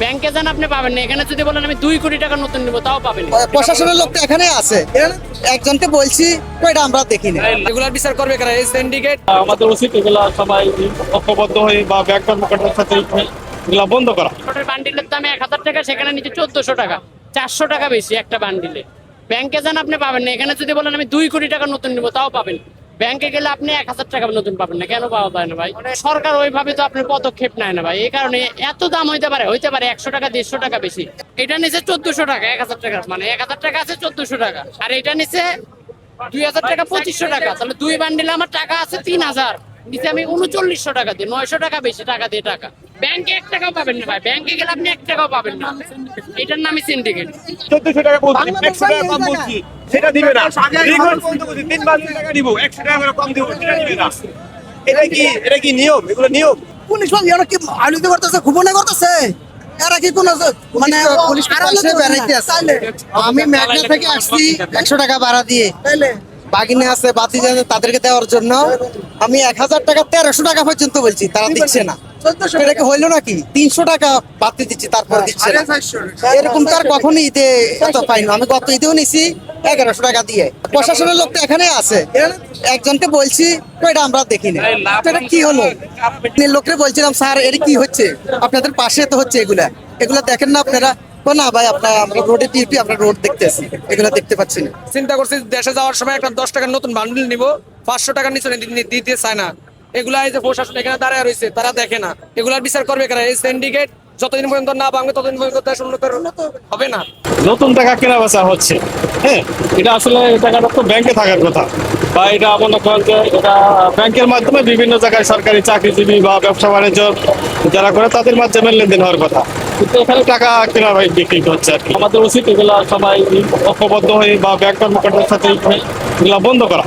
ব্যাংকে যান আপনি পাবেন না। এখানে যদি বলেন আমি 2 কোটি টাকা নতুন নিব তাও পাবেন না। প্রশাসনের লোক তো এখানে আছে, একজনকে বলছি তো এটা আমরা দেখি না। রেগুলার বিচার করবে কারা? এই সিন্ডিকেট। আমাদের উচিত এগুলা সবাই ঐক্যবদ্ধ হয়ে বা ব্যাংক কর্মকর্তার সাথে এগুলা বন্ধ করা। ছোটের বান্ডিলের দাম 1000 টাকা, সেখানে নিচে 1400 টাকা, 400 টাকা বেশি একটা বান্ডিলে। ব্যাংকে যান আপনি পাবেন না। এখানে যদি বলেন আমি 2 কোটি টাকা নতুন নিব তাও পাবেন। ব্যাংকে গেলে আপনি 1000 টাকা নতুন পাবেন না। কেন পাওয়া যায় না ভাই? সরকার ওইভাবে তো আপনার পদক্ষেপ নেয় না ভাই। এই কারণে এত দাম হইতে পারে 100 টাকা 150 টাকা বেশি। এটা নিচে 1400 টাকা, 1000 টাকা মানে 1000 টাকা আছে 1400 টাকা, আর এটা নিচে 2000 টাকা 2500 টাকা। তাহলে 2 বান্ডিলে আমার টাকা আছে 3000, নিচে আমি 3900 টাকা দিই, 900 টাকা বেশি টাকা দিয়ে টাকা। ব্যাংকে 1 টাকাও পাবেন না ভাই। ব্যাংকে গেলে আপনি 1 টাকাও পাবেন না। এটার নামই সিন্ডিকেট। 1400 টাকা বলছি, 100 টাকা কম বলছি, সেটা দিবে না। রিকোয়েস্ট করতে বলছি 3 টাকা দিব, 100 টাকা করে কম দিব, সেটা দিবে না। এটা কি নিয়ম? এগুলো নিয়ম? পুলিশ বাবু এরা কি আলুতে করতেছে, খুবনে করতেছে, এরা কি কোন মানে পুলিশ পাশে বেড়াইতে আছে। আমি মেঘনা থেকে আসছি 100 টাকা ভাড়া দিয়ে, বাগিনে আছে বাতি আছে তাদেরকে দেওয়ার জন্য আমি 1000 টাকা 1300 টাকা পর্যন্ত বলছি, তারা দিচ্ছে না। এটা কি হইলো নাকি? 300 টাকা বাতি দিচ্ছি তারপর দিচ্ছে না। এরকম তার কখনই ঈদে এত পাই না। আমি গত ঈদেও নিছি 1100 টাকা দিয়ে। প্রশাসনের লোক তো এখানে আছে, একজনকে বলছি তো এটা আমরা দেখি না। এটা কি হলো? লোকরে বলছিলাম স্যার এটা কি হচ্ছে, আপনাদের পাশে তো হচ্ছে, এগুলা দেখেন না আপনারা? তো না ভাই, আপনার আমরা রোডে ডিউটি, আমরা রোড দেখতেছি, এগুলা দেখতে পাচ্ছি না। চিন্তা করছি দেশে যাওয়ার সময় একটা 10 টাকার নতুন বান্ডিল নিব, 500 টাকার নিচে দিতে চায় না। এগুলা এই যে প্রশাসন এখানে দাঁড়ায় রয়েছে, তারা দেখে না। এগুলার বিচার করবে কারা? এই সিন্ডিকেট। যতদিন পর্যন্ত না ভাঙবে ততদিন পর্যন্ত দেশ উন্নত হবে না। নতুন টাকা কেনা বেচা হচ্ছে, হ্যাঁ, এটা আসলে টাকাটা তো ব্যাংকে থাকার কথা, বা এটা মনে করেন যে এটা ব্যাংকের মাধ্যমে বিভিন্ন জায়গায় সরকারি চাকরিজীবী বা ব্যবসা বাণিজ্য যারা করে তাদের মাধ্যমে লেনদেন হওয়ার কথা, কিন্তু এখানে টাকা কেনা বিক্রি হচ্ছে আর কি। আমাদের উচিত এগুলা সবাই ঐক্যবদ্ধ হয়ে বা ব্যাংক কর্মকর্তার সাথে এগুলা বন্ধ করা।